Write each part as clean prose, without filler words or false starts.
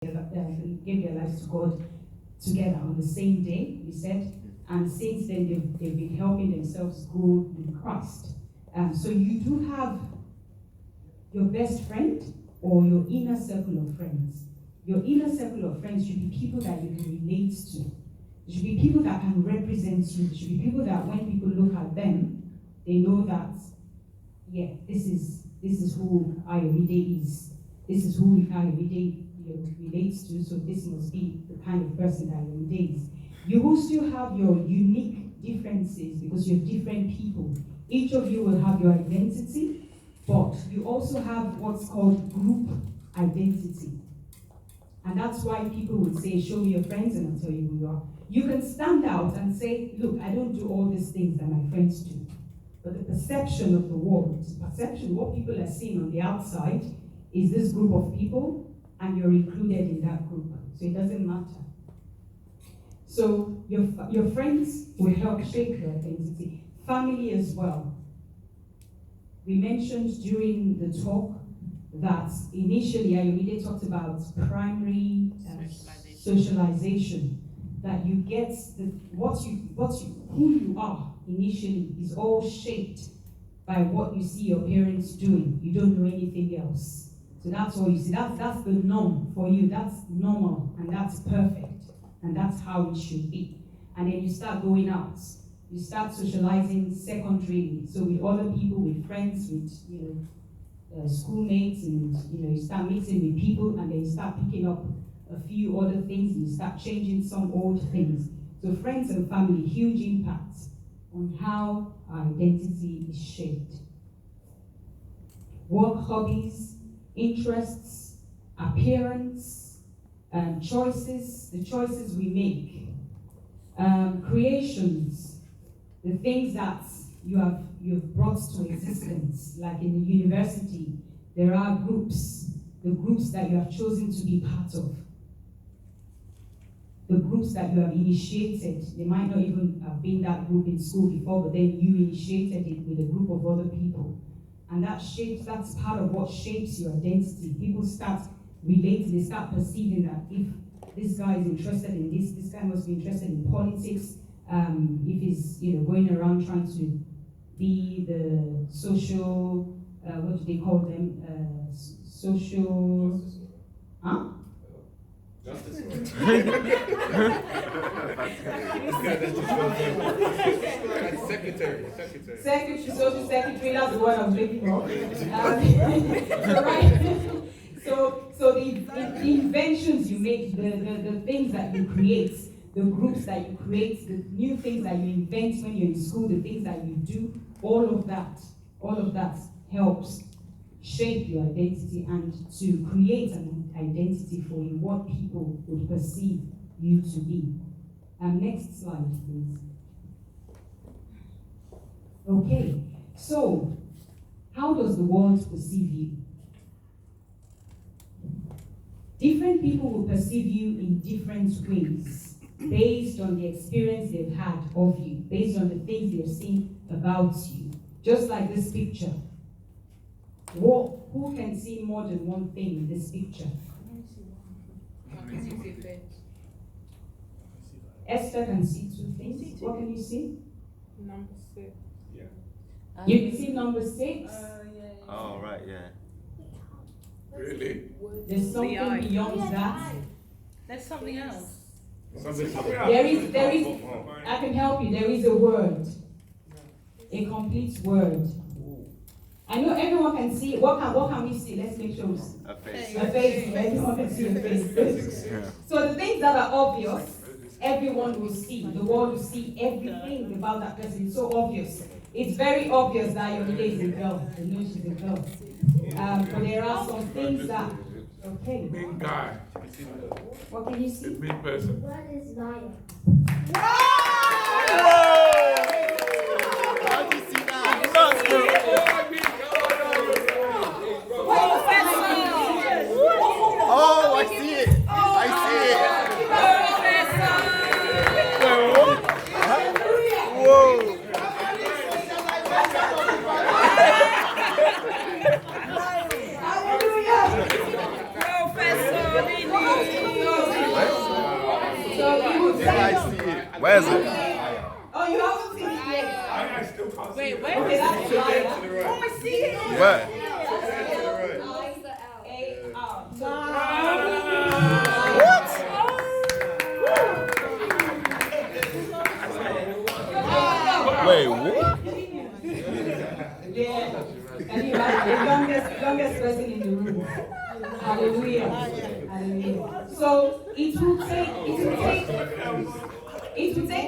gave their lives to God together on the same day, we said, and since then they've been helping themselves grow in Christ. So you do have your best friend or your inner circle of friends. Your inner circle of friends should be people that you can relate to. It should be people that can represent you. It should be people that when people look at them, they know that, yeah, this is who Ayomide is. This is who Ayomide relates to, so this must be the kind of person that Ayomide is. You will still have your unique differences because you're different people. Each of you will have your identity, but you also have what's called group identity. And that's why people would say, show me your friends and I'll tell you who you are. You can stand out and say, look, I don't do all these things that my friends do. But the perception of the world, what people are seeing on the outside is this group of people, and you're included in that group. So it doesn't matter. So your friends will help shape your identity. Family as well. We mentioned during the talk that initially Ayomide talked about primary socialization. That you get who you are initially is all shaped by what you see your parents doing. You don't know anything else. So that's all you see. That's the norm for you. That's normal and that's perfect. And that's how it should be. And then you start going out. You start socializing secondarily. So with other people, with friends, with schoolmates, and you start mixing with people, and then you start picking up a few other things, and you start changing some old things. So friends and family, huge impact on how our identity is shaped. Work, hobbies, interests, appearance, choices, the choices we make, creations, the things that you've brought to existence, like in the university, there are groups, the groups that you have chosen to be part of, the groups that you have initiated. They might not even have been that group in school before, but then you initiated it with a group of other people. And that's part of what shapes your identity. People start relating, they start perceiving that if this guy is interested in this guy must be interested in politics. If he's going around trying to be the social, what do they call them? Social, huh? Justice. Secretary, social secretary, that's the one I was looking for. Right. So the inventions you make, the things that you create, the groups that you create, the new things that you invent when you're in school, the things that you do, all of that helps shape your identity and to create an identity for you, what people would perceive you to be. Next slide, please. Okay, so how does the world perceive you? Different people will perceive you in different ways, based on the experience they've had of you, based on the things they've seen about you. Just like this picture. Who can see more than one thing in this picture? Esther can see two things. What can you see? Number 6. Yeah. You can see number 6. Yeah. Oh, right, yeah. Really? There's something beyond that. There's something else. There is, I can help you. There is a word. A complete word. I know everyone can see. What can we see? Let's make sure. A face. A face. Everyone can see a face. So the things that are obvious, everyone will see. The world will see everything about that person. It's so obvious. It's very obvious that Ayomide is a girl. You know she's a girl. But there are some things that. Okay. Big guy. What can you see? A big person. What is lion? How do you see that? Oh, I see it. I see it. Whoa. Professor Lini. So he would Yeah, I say, see it. Where is it? oh, you haven't seen it yet. I still can't see Wait, it. where Okay, is that's a lie. To the right. Oh, I see it. Where? I-A-R. So, Wait, what? yeah. And you are the youngest person in the room. Hallelujah. Hallelujah. So it will take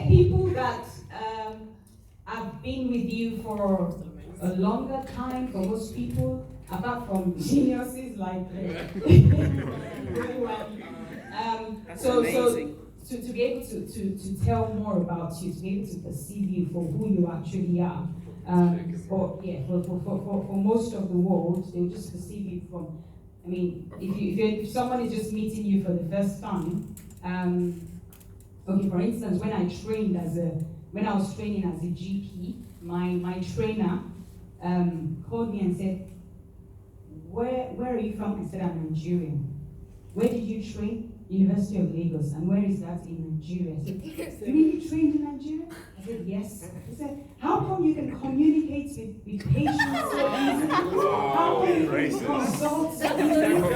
people that have been with you for a longer time. For most people, apart from geniuses like so to be able to tell more about you, to be able to perceive you for who you actually are. For most of the world, they'll just perceive you from. I mean, if someone is just meeting you for the first time, okay, for instance, when I was training as a GP, my trainer called me and said, "Where are you from?" I said, "I'm Nigerian." "Where did you train?" "University of Lagos." "And where is that in Nigeria?" I said, "You mean you trained in Nigeria?" I said, "Yes." He said, "How come you can communicate with patients so easily? How come you can consult so easily?" I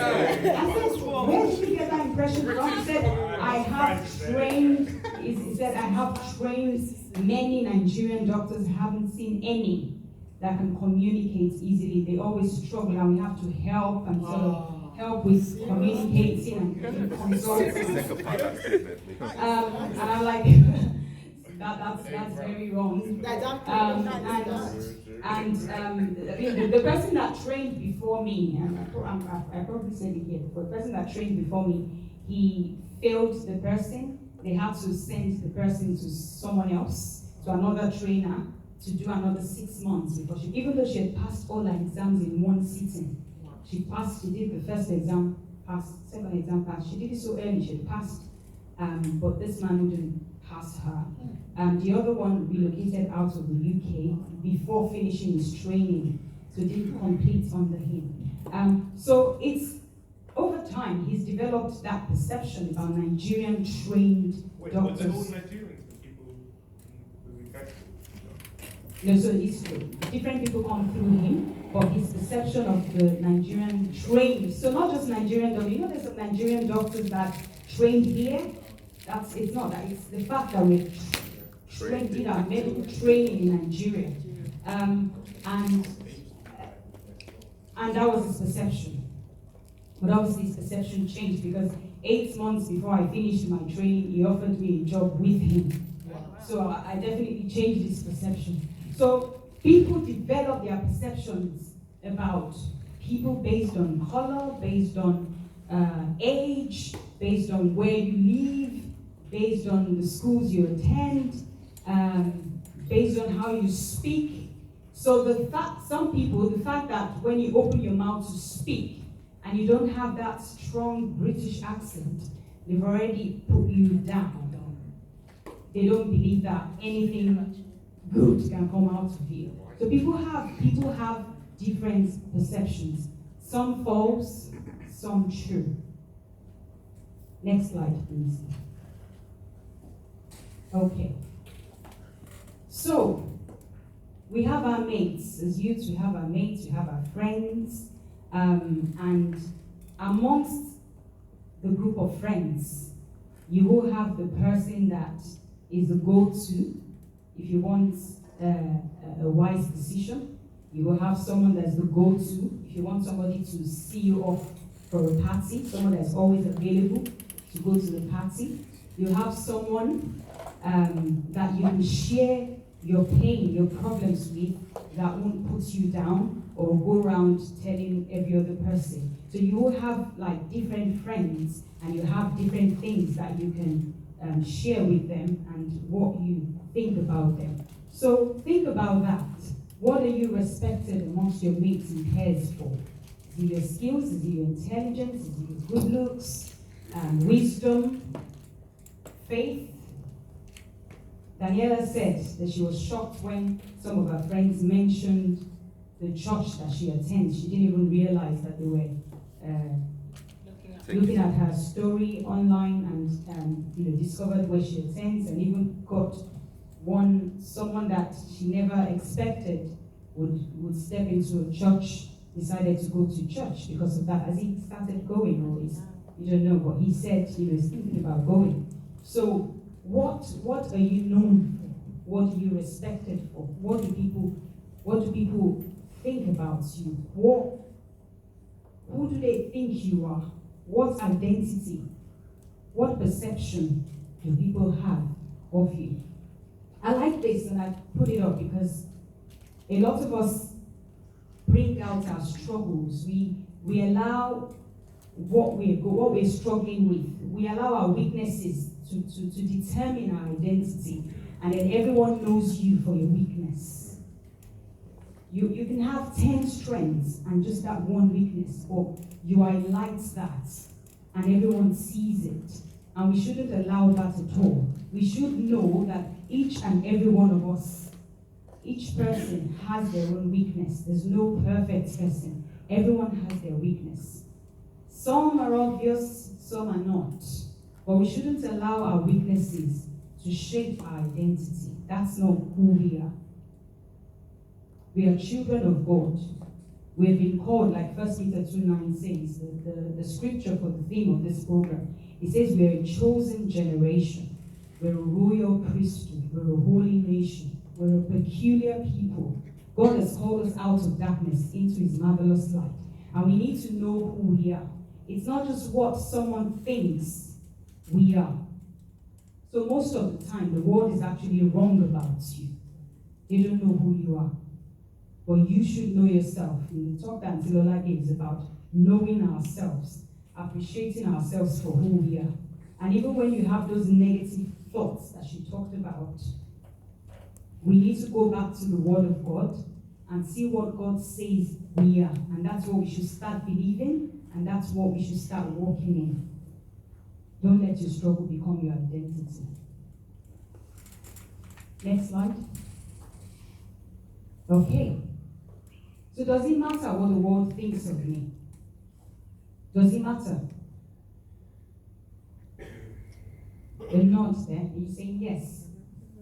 said, "Where did you get that impression from?" He said, "I have trained," he said, "I have trained many Nigerian doctors, haven't seen any that can communicate easily. They always struggle and we have to help and sort of help with communicating and consulting." And I'm like, that's very wrong. The person that trained before me, and I probably said it here, but the person that trained before me, he failed the person. They had to send the person to someone else, to another trainer, to do another 6 months before even though she had passed all her exams in one sitting. She did the first exam, passed, second exam passed. She did it so early, she had passed, but this man wouldn't pass her. The other one relocated out of the UK before finishing his training, so it didn't complete under him. So it's, over time, he's developed that perception about Nigerian trained Wait, but they're all doctors. Nigerians, the people who infected. No, so it's different people come through him, but his perception of the Nigerian trained, so not just Nigerian doctors, you know there's some Nigerian doctors that trained here. It's not that, it's the fact that we did our medical training in Nigeria. And that was his perception. But obviously his perception changed because 8 months before I finished my training, he offered me a job with him. So I definitely changed his perception. So people develop their perceptions about people based on color, based on age, based on where you live, based on the schools you attend, based on how you speak. So the fact that when you open your mouth to speak and you don't have that strong British accent, they've already put you down. They don't believe that anything good can come out of you. So people have different perceptions. Some false, some true. Next slide, please. Okay. So we have our mates. As youths, we have our mates, we have our friends. And amongst the group of friends, you will have the person that is the go-to. If you want a wise decision, you will have someone that's the go-to. If you want somebody to see you off for a party, someone that's always available to go to the party. You have someone that you can share your pain, your problems with, that won't put you down or go around telling every other person. So you will have like different friends and you have different things that you can share with them and what you think about them. So think about that. What are you respected amongst your mates and peers for? Is it your skills? Is it your intelligence? Is it your good looks? Wisdom? Faith? Daniela said that she was shocked when some of her friends mentioned the church that she attends. She didn't even realize that they were Thank looking you. at her story online and discovered where she attends, and even got someone that she never expected would step into a church, decided to go to church because of that. As he started going, or you don't know, but he said he was thinking about going. So what are you known for? What are you respected for? What do people think about you? Who do they think you are? What identity? What perception do people have of you? I like this, and I put it up because a lot of us bring out our struggles. We allow what we're struggling with. We allow our weaknesses to determine our identity, and then everyone knows you for your weakness. You can have 10 strengths and just that one weakness, but you highlight that, and everyone sees it. And we shouldn't allow that at all. We should know that each and every one of us, each person has their own weakness. There's no perfect person. Everyone has their weakness. Some are obvious, some are not. But we shouldn't allow our weaknesses to shape our identity. That's not who we are. We are children of God. We have been called, like 1 Peter 2:9 says, the scripture for the theme of this program. It says we are a chosen generation. We're a royal priesthood. We're a holy nation. We're a peculiar people. God has called us out of darkness into his marvelous light. And we need to know who we are. It's not just what someone thinks we are. So most of the time, the world is actually wrong about you. They don't know who you are. But you should know yourself. In the talk that Tilola gave is about knowing ourselves, appreciating ourselves for who we are. And even when you have those negative thoughts that she talked about, we need to go back to the Word of God and see what God says we are. And that's what we should start believing, and that's what we should start walking in. Don't let your struggle become your identity. Next slide. Okay. So does it matter what the world thinks of me? Does it matter? The nods there. Are you saying yes?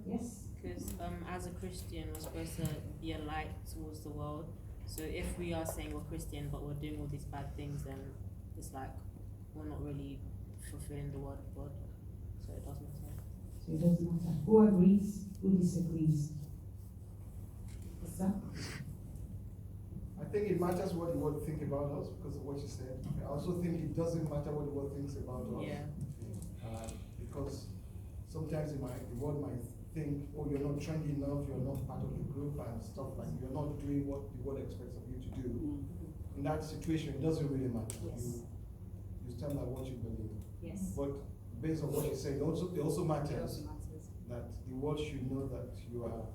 Yes? Because as a Christian, we're supposed to be a light towards the world. So if we are saying we're Christian, but we're doing all these bad things, then it's like we're not really fulfilling the word of God. So it doesn't matter. So it doesn't matter. Who agrees? Who disagrees? Yes, sir? I think it matters what the world think about us because of what you said. I also think it doesn't matter what the world thinks about us. Yeah. Because sometimes the world might think, oh, you're not trendy enough, you're not part of the group and stuff like you're not doing what the world expects of you to do. In that situation, it doesn't really matter. Yes. You stand by what you believe. Yes. But based on what you said, it also matters It matters. that the world should know that you are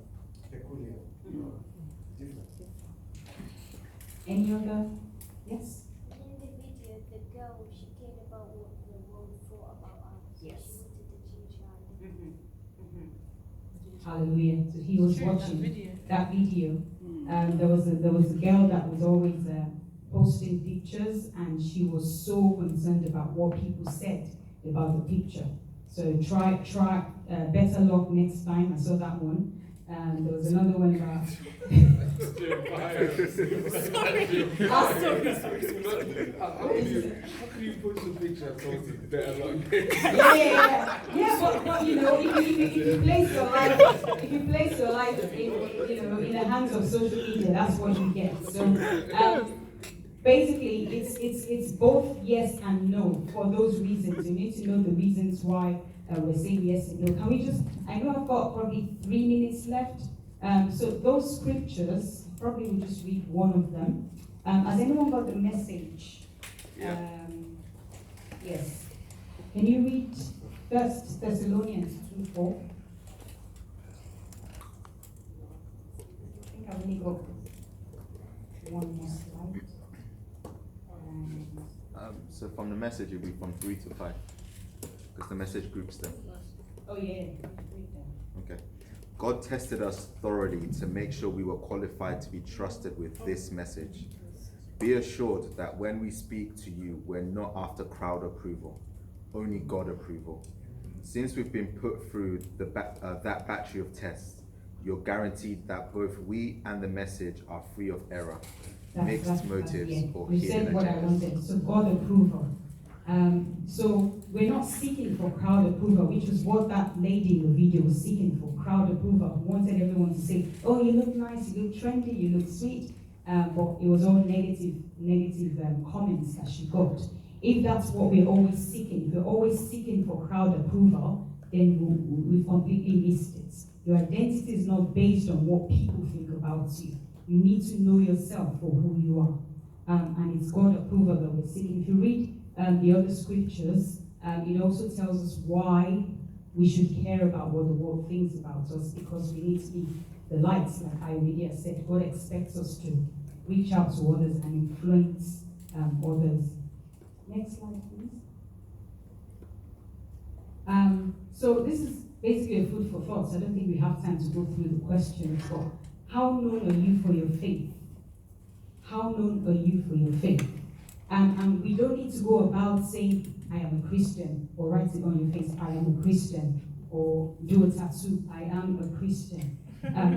peculiar, you are different. Any other? Yes? In the video, the girl, she cared about what the world thought about us. Yes. She wanted to change her identity. Hallelujah. So he was Share that watching video. that video. There was a girl that was always posting pictures, and she was so concerned about what people said about the picture. So try better luck next time. I saw that one. There was another one about. How can you post a picture and post it better luck? But if you place your life in the hands of social media, that's what you get. So basically, it's both yes and no for those reasons. You need to know the reasons why we're saying yes and no. Can we just? I know I've got probably 3 minutes left. So those scriptures, probably we'll just read one of them. Has anyone got the message? Yeah. Yes. Can you read 1 Thessalonians 2:4? I think I've only got one more slide. So from the message, it'll be from 3 to 5. Because the message groups them. Oh yeah, read that. Okay. God tested us thoroughly to make sure we were qualified to be trusted with this message. Be assured that when we speak to you, we're not after crowd approval, only God approval. Since we've been put through that battery of tests, you're guaranteed that both we and the message are free of error, mixed motives, or You hidden said what I agendas. wanted, so God approval. So we're not seeking for crowd approval, which is what that lady in the video was seeking for, crowd approval. Wanted everyone to say, oh, you look nice, you look trendy, you look sweet. But it was all negative comments that she got. If that's what we're always seeking, if we're always seeking for crowd approval, then we've completely missed it. Your identity is not based on what people think about you. You need to know yourself for who you are. And it's God approval that we're seeking. If you read the other scriptures, it also tells us why we should care about what the world thinks about us, because we need to be the lights, like Iomedia said. God expects us to reach out to others and influence others. Next slide, please. So this is basically a food for thought. So I don't think we have time to go through the questions, but how known are you for your faith? How known are you for your faith? And we don't need to go about saying, I am a Christian, or write it on your face, I am a Christian, or do a tattoo, I am a Christian,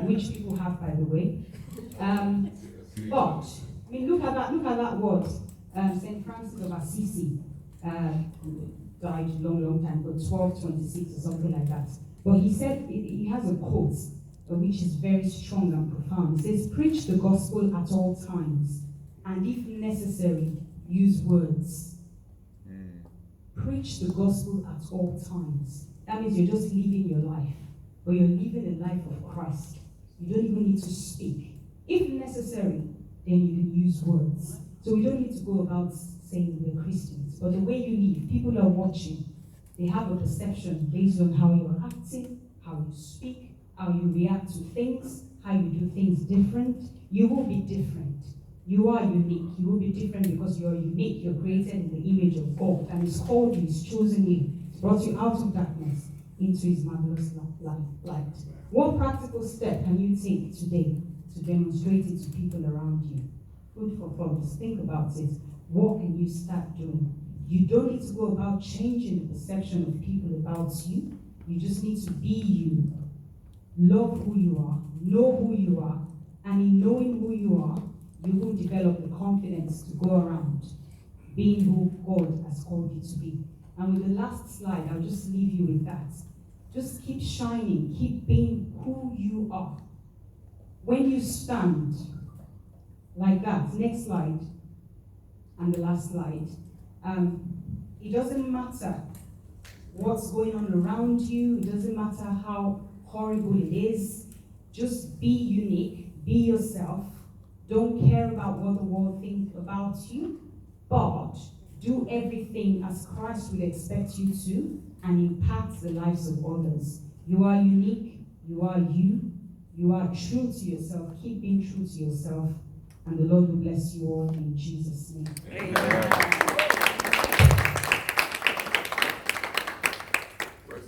which people have, by the way. But, I mean, look at that word. St. Francis of Assisi died a long time ago, 1226 or something like that. But he said, he has a quote which is very strong and profound. It says, preach the gospel at all times, and if necessary, use words. Preach the gospel at all times. That means you're just living your life, but you're living the life of Christ. You don't even need to speak. If necessary, then you can use words. So we don't need to go about saying we're Christians, but the way you live, people are watching. They have a perception based on how you're acting, how you speak, how you react to things, how you do things different. You will be different. You are unique. You will be different because you're unique. You're created in the image of God, and He's called you, He's chosen you, He's brought you out of darkness into His marvelous light. What practical step can you take today to demonstrate it to people around you? Food for thought. Just think about it. What can you start doing? You don't need to go about changing the perception of people about you. You just need to be you. Love who you are. Know who you are. And in knowing who you are, you will develop the confidence to go around being who God has called you to be. And with the last slide, I'll just leave you with that. Just keep shining. Keep being who you are. When you stand like that, next slide, and the last slide, it doesn't matter what's going on around you. It doesn't matter how horrible it is. Just be unique. Be yourself. Don't care about what the world thinks about you, but do everything as Christ would expect you to and impact the lives of others. You are unique. You are you. You are true to yourself. Keep being true to yourself. And the Lord will bless you all in Jesus' name. Amen.